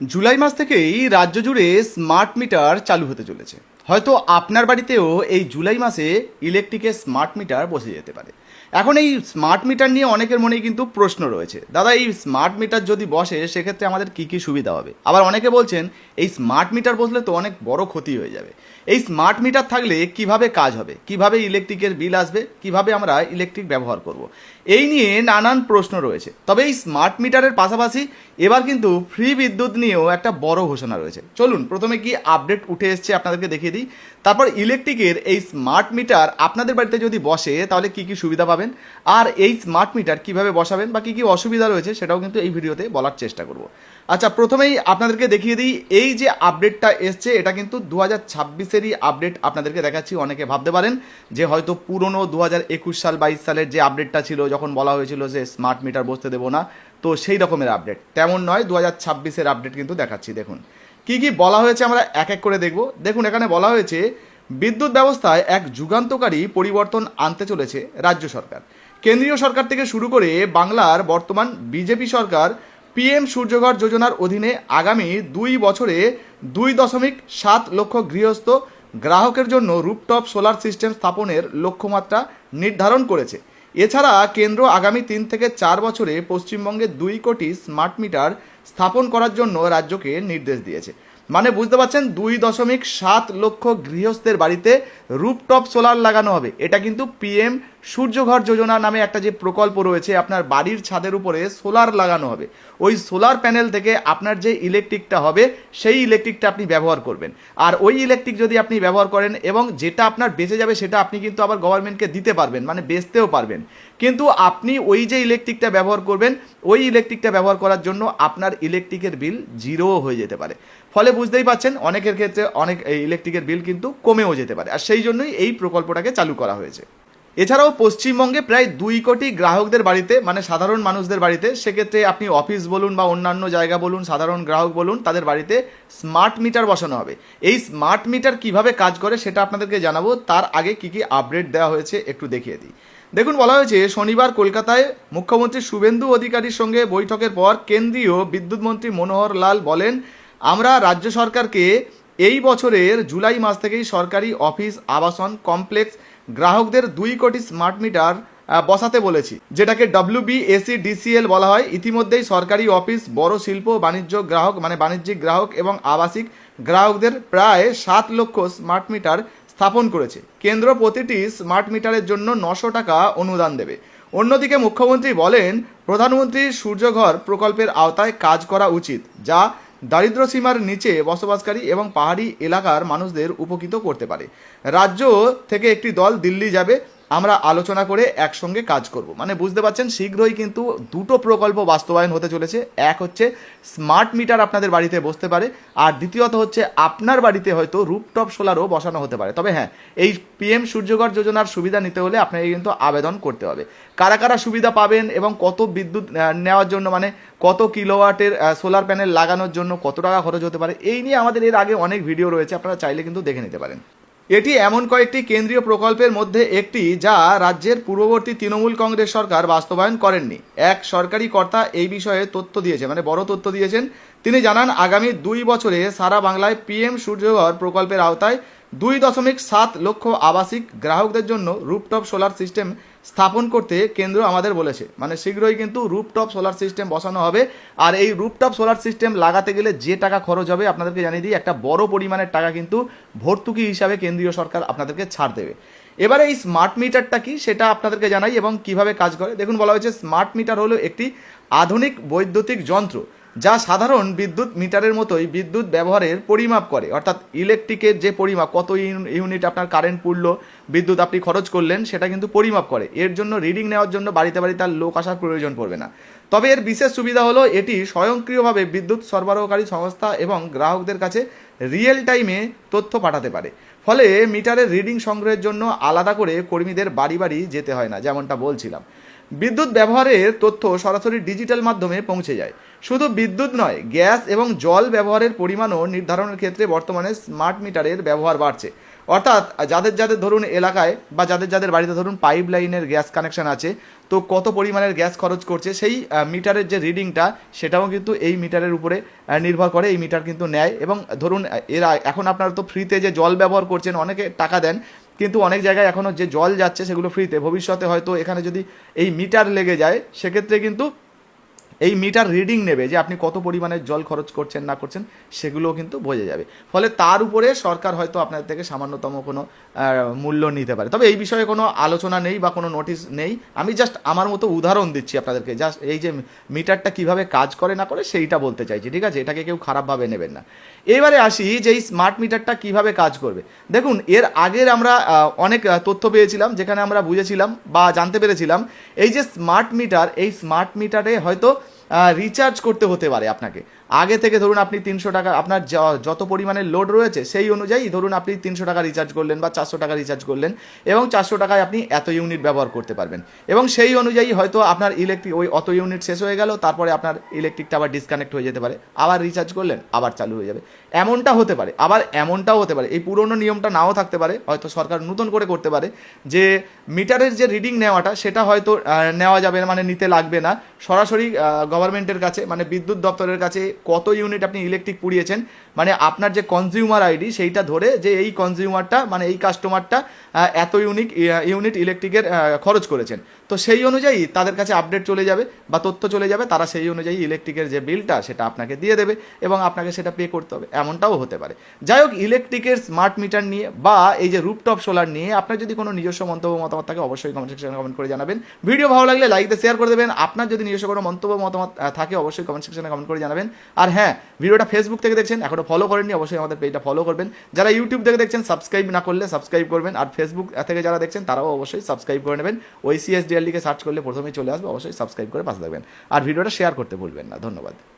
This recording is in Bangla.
জুলাই মাস থেকেই রাজ্য জুড়ে স্মার্ট মিটার চালু হতে চলেছে। হয়তো আপনার বাড়িতেও এই জুলাই মাসে ইলেকট্রিকের স্মার্ট মিটার বসে যেতে পারে। এখন এই স্মার্ট মিটার নিয়ে অনেকের মনেই কিন্তু প্রশ্ন রয়েছে, দাদা এই স্মার্ট মিটার যদি বসে সেক্ষেত্রে আমাদের কী কী সুবিধা হবে। আবার অনেকে বলছেন এই স্মার্ট মিটার বসলে তো অনেক বড় ক্ষতি হয়ে যাবে। এই স্মার্ট মিটার থাকলে কিভাবে কাজ হবে, কিভাবে ইলেকট্রিকের বিল আসবে, কিভাবে আমরা ইলেকট্রিক ব্যবহার করব, এই নিয়ে নানান প্রশ্ন রয়েছে। তবে এই স্মার্ট মিটারের পাশাপাশি এবার কিন্তু ফ্রি বিদ্যুৎ নিয়েও একটা বড় ঘোষণা রয়েছে। চলুন প্রথমে কি আপডেট উঠে এসছে আপনাদেরকে দেখিয়ে দিই, তারপর ইলেকট্রিকের এই স্মার্ট মিটার আপনাদের বাড়িতে যদি বসে তাহলে কি কি সুবিধা পাবেন, আর এই স্মার্ট মিটার কিভাবে বসাবেন বা কি কি অসুবিধা রয়েছে সেটাও কিন্তু এই ভিডিওতে বলার চেষ্টা করব। আচ্ছা, প্রথমেই আপনাদেরকে দেখিয়ে দিই এই যে আপডেটটা এসছে এটা কিন্তু 2026-এরই আপডেট আপনাদেরকে দেখাচ্ছি। অনেকে ভাবতে পারেন যে হয়তো পুরনো 2021 সাল 22 সালের যে আপডেটটা ছিল যখন বলা হয়েছিল যে স্মার্ট মিটার বসতে দেবো না, তো সেই রকমের আপডেট তেমন নয়। 2026-এর আপডেট কিন্তু দেখাচ্ছি। দেখুন কি কি বলা হয়েছে, আমরা এক এক করে দেখব। দেখুন এখানে বলা হয়েছে বিদ্যুৎ ব্যবস্থায় এক যুগান্তকারী পরিবর্তন আনতে চলেছে রাজ্য সরকার। কেন্দ্রীয় সরকার থেকে শুরু করে বাংলার বর্তমান বিজেপি সরকার পিএম সূর্যঘর যোজনার অধীনে আগামী 2 বছরে 2.7 লক্ষ গৃহস্থ গ্রাহকের জন্য রুফটপ সোলার সিস্টেম স্থাপনের লক্ষ্যমাত্রা নির্ধারণ করেছে। এছাড়া কেন্দ্র আগামী 3 থেকে 4 বছরে পশ্চিমবঙ্গে 2 কোটি স্মার্ট মিটার স্থাপন করার জন্য রাজ্যকে নির্দেশ দিয়েছে। মানে বুঝতে পারছেন 2.7 লক্ষ গৃহস্থের বাড়িতে রুফটপ সোলার লাগানো হবে। এটা কিন্তু পিএম সূর্যঘর যোজনা নামে একটা যে প্রকল্প রয়েছে, আপনার বাড়ির ছাদের উপরে সোলার লাগানো হবে। ওই সোলার প্যানেল থেকে আপনার যে ইলেকট্রিকটা হবে সেই ইলেকট্রিকটা আপনি ব্যবহার করবেন। আর ওই ইলেকট্রিক যদি আপনি ব্যবহার করেন এবং যেটা আপনার বেঁচে যাবে সেটা আপনি কিন্তু আবার গভর্নমেন্টকে দিতে পারবেন, মানে বেচতেও পারবেন। কিন্তু আপনি ওই যে ইলেকট্রিকটা ব্যবহার করবেন ওই ইলেকট্রিকটা ব্যবহার করার জন্য আপনার ইলেকট্রিকের বিল জিরোও হয়ে যেতে পারে। ফলে বুঝতেই পাচ্ছেন অনেকের ক্ষেত্রে অনেক ইলেকট্রিকের বিল কিন্তু কমেও যেতে পারে। আর সেই জন্যই এই প্রকল্পটাকে চালু করা হয়েছে। এছাড়াও পশ্চিমবঙ্গে প্রায় 2 কোটি গ্রাহকদের বাড়িতে, মানে সাধারণ মানুষদের বাড়িতে, সেক্ষেত্রে আপনি অফিস বলুন বা অন্যান্য জায়গা বলুন, সাধারণ গ্রাহক বলুন, তাদের বাড়িতে স্মার্ট মিটার বসানো হবে। এই স্মার্ট মিটার কিভাবে কাজ করে সেটা আপনাদেরকে জানাবো। তার আগে কি কি আপডেট দেওয়া হয়েছে একটু দেখিয়ে দিই। দেখুন বলা হয়েছে শনিবার কলকাতায় মুখ্যমন্ত্রী শুভেন্দু অধিকারীর সঙ্গে বৈঠকের পর কেন্দ্রীয় বিদ্যুৎ মন্ত্রী মনোহর লাল বলেন, আমরা রাজ্য সরকারকে এই বছরের জুলাই মাস থেকেই সরকারি অফিস, আবাসন কমপ্লেক্স গ্রাহকদের 2 কোটি স্মার্ট মিটার বসাতে বলেছি, যেটাকে WBSEDCL বলা হয়। ইতিমধ্যেই সরকারি অফিস, বড় শিল্প বাণিজ্য গ্রাহক মানে বাণিজ্যিক গ্রাহক এবং আবাসিক গ্রাহকদের প্রায় 7 লক্ষ স্মার্ট মিটার স্থাপন করেছে। কেন্দ্র প্রতিটি স্মার্ট মিটারের জন্য 900 টাকা অনুদান দেবে। অন্যদিকে মুখ্যমন্ত্রী বলেন, প্রধানমন্ত্রী সূর্যঘর প্রকল্পের আওতায় কাজ করা উচিত, যা দারিদ্র সীমার নিচে বসবাসকারী এবং পাহাড়ি এলাকার মানুষদের উপকৃত করতে পারে। রাজ্য থেকে একটি দল দিল্লি যাবে, আমরা আলোচনা করে একসঙ্গে কাজ করব। মানে বুঝতে পারছেন শীঘ্রই কিন্তু 2টো প্রকল্প বাস্তবায়ন হতে চলেছে। এক হচ্ছে স্মার্ট মিটার আপনাদের বাড়িতে বসতে পারে, আর দ্বিতীয়ত হচ্ছে আপনার বাড়িতে হয়তো রুফটপ সোলারও বসানো হতে পারে। তবে হ্যাঁ, এই পিএম সূর্যঘর যোজনার সুবিধা নিতে হলে আপনাকে কিন্তু আবেদন করতে হবে। কারা কারা সুবিধা পাবেন এবং কত বিদ্যুৎ নেওয়ার জন্য, মানে কত কিলোওয়াটের সোলার প্যানেল লাগানোর জন্য কত টাকা খরচ হতে পারে, এই নিয়ে আমাদের এর আগে অনেক ভিডিও রয়েছে, আপনারা চাইলে কিন্তু দেখে নিতে পারেন। এটি এমন কয়েকটি কেন্দ্রীয় প্রকল্পের মধ্যে একটি যা রাজ্যের পূর্ববর্তী তৃণমূল কংগ্রেস সরকার বাস্তবায়ন করেননি। এক সরকারি কর্তা এই বিষয়ে তথ্য দিয়েছে, মানে বড় তথ্য দিয়েছেন। তিনি জানান, আগামী 2 বছরে সারা বাংলায় পিএম সূর্যঘর প্রকল্পের আওতায় 2.7 লক্ষ আবাসিক গ্রাহকদের জন্য রুফটপ সোলার সিস্টেম স্থাপন করতে কেন্দ্র আমাদের বলেছে। মানে শীঘ্রই কিন্তু রুফটপ সোলার সিস্টেম বসানো হবে। আর এই রুফটপ সোলার সিস্টেম লাগাতে গেলে যে টাকা খরচ হবে আপনাদেরকে জানিয়ে দিই, একটা বড় পরিমাণের টাকা কিন্তু ভর্তুকি হিসাবে কেন্দ্রীয় সরকার আপনাদেরকে ছাড় দেবে। এবারে এই স্মার্ট মিটারটা কি সেটা আপনাদেরকে জানাই এবং কিভাবে কাজ করে। দেখুন বলা হয়েছে স্মার্ট মিটার হলো একটি আধুনিক বৈদ্যুতিক যন্ত্র যা সাধারণ বিদ্যুৎ মিটারের মতোই বিদ্যুৎ ব্যবহারের পরিমাপ করে। অর্থাৎ ইলেকট্রিকের যে পরিমাপ, কত ইউনিট আপনার কারেন্ট পুড়লো, বিদ্যুৎ আপনি খরচ করলেন, সেটা কিন্তু পরিমাপ করে। এর জন্য রিডিং নেওয়ার জন্য বাড়িতে বাড়িতে তার লোক আসার প্রয়োজন পড়বে না। তবে এর বিশেষ সুবিধা হলো এটি স্বয়ংক্রিয়ভাবে বিদ্যুৎ সরবরাহকারী সংস্থা এবং গ্রাহকদের কাছে রিয়েল টাইমে তথ্য পাঠাতে পারে। ফলে মিটারের রিডিং সংগ্রহের জন্য আলাদা করে কর্মীদের বাড়ি বাড়ি যেতে হয় না, যেমনটা বলছিলাম। বিদ্যুৎ ব্যবহারের তথ্য সরাসরি ডিজিটাল মাধ্যমে পৌঁছে যায়। শুধু বিদ্যুৎ নয়, গ্যাস এবং জল ব্যবহারের পরিমাণও নির্ধারণের ক্ষেত্রে বর্তমানে স্মার্ট মিটারের ব্যবহার বাড়ছে। অর্থাৎ যাদের যাদের ধরুন এলাকায় বা যাদের যাদের বাড়িতে ধরুন পাইপ লাইনের গ্যাস কানেকশন আছে, তো কত পরিমাণের গ্যাস খরচ করছে সেই মিটারের যে রিডিংটা সেটাও কিন্তু এই মিটারের উপরে নির্ভর করে। এই মিটার কিন্তু নেয় এবং ধরুন এরা এখন আপনারা তো ফ্রিতে যে জল ব্যবহার করছেন, অনেকে টাকা দেন, কিন্তু অনেক জায়গায় এখনও যে জল যাচ্ছে সেগুলো ফ্রিতে। ভবিষ্যতে হয়তো এখানে যদি এই মিটার লেগে যায় সেক্ষেত্রে কিন্তু এই মিটার রিডিং নেবে যে আপনি কত পরিমাণে জল খরচ করছেন না করছেন, সেগুলোও কিন্তু বোঝা যাবে। ফলে তার উপরে সরকার হয়তো আপনাদের থেকে সামান্যতম কোনো মূল্য নিতে পারে। তবে এই বিষয়ে কোনো আলোচনা নেই বা কোনো নোটিশ নেই, আমি জাস্ট আমার মতো উদাহরণ দিচ্ছি আপনাদেরকে, জাস্ট এই যে মিটারটা কিভাবে কাজ করে না করে সেইটা বলতে চাইছি, ঠিক আছে? এটাকে কেউ খারাপভাবে নেবেন না। এবারে আসি যে এই স্মার্ট মিটারটা কিভাবে কাজ করবে। দেখুন, এর আগের আমরা অনেক তথ্য পেয়েছিলাম যেখানে আমরা বুঝেছিলাম বা জানতে পেরেছিলাম এই যে স্মার্ট মিটার, এই স্মার্ট মিটারে হয়তো রিচার্জ করতে হতে পারে আপনাকে। আগে থেকে ধরুন আপনি 300 টাকা, আপনার যত পরিমাণে লোড রয়েছে সেই অনুযায়ী ধরুন আপনি 300 টাকা রিচার্জ করলেন বা 400 টাকা রিচার্জ করলেন এবং 400 টাকায় আপনি এত ইউনিট ব্যবহার করতে পারবেন এবং সেই অনুযায়ী হয়তো আপনার ইলেকট্রিক ওই অত ইউনিট শেষ হয়ে গেল, তারপরে আপনার ইলেকট্রিকটা আবার ডিসকানেক্ট হয়ে যেতে পারে, আবার রিচার্জ করলেন আবার চালু হয়ে যাবে। এমনটা হতে পারে, আবার এমনটাও হতে পারে এই পুরনো নিয়মটা নাও থাকতে পারে, হয়তো সরকার নতুন করে করতে পারে যে মিটারের যে রিডিং নেওয়াটা সেটা হয়তো নেওয়া যাবে না, মানে নিতে লাগবে না, সরাসরি গভর্নমেন্টের কাছে মানে বিদ্যুৎ দপ্তরের কাছে কত ইউনিট আপনি ইলেকট্রিক পুড়িয়েছেন, মানে আপনার যে কনজিউমার আইডি সেইটা ধরে যে এই কনজিউমারটা মানে এই কাস্টমারটা এত ইউনিট ইলেকট্রিকের খরচ করেছেন, তো সেই অনুযায়ী তাদের কাছে আপডেট চলে যাবে বা তথ্য চলে যাবে, তারা সেই অনুযায়ী ইলেকট্রিকের যে বিলটা সেটা আপনাকে দিয়ে দেবে এবং আপনাকে সেটা পে করতে হবে, এমনটাও হতে পারে। যাই হোক, ইলেকট্রিকের স্মার্ট মিটার নিয়ে বা এই যে রুফটপ সোলার নিয়ে আপনার যদি কোনো নিজস্ব মন্তব্য মতামত থাকে অবশ্যই কমেন্ট সেকশনে কমেন্ট করে জানাবেন। ভিডিও ভালো লাগলে লাইক দিয়ে শেয়ার করে দেবেন। আপনার যদি নিজস্ব কোনো মন্তব্য মতামত থাকে অবশ্যই কমেন্ট সেকশনে কমেন্ট করে জানাবেন। আর হ্যাঁ, ভিডিওটা ফেসবুক থেকে দেখছেন, এখনো ফলো করেননি, অবশ্যই আমাদের পেজটা ফলো করবেন। যারা ইউটিউব থেকে দেখছেন সাবস্ক্রাইব না করলে সাবস্ক্রাইব করবেন, আর ফেসবুক থেকে যারা দেখছেন তারাও অবশ্যই সাবস্ক্রাইব করে নেবেন। ওইসিএসডিএলডিকে সার্চ করলে প্রথমেই চলে আসবে, অবশ্যই সাবস্ক্রাইব করে পাশে থাকবেন আর ভিডিওটা শেয়ার করতে ভুলবেন না। ধন্যবাদ।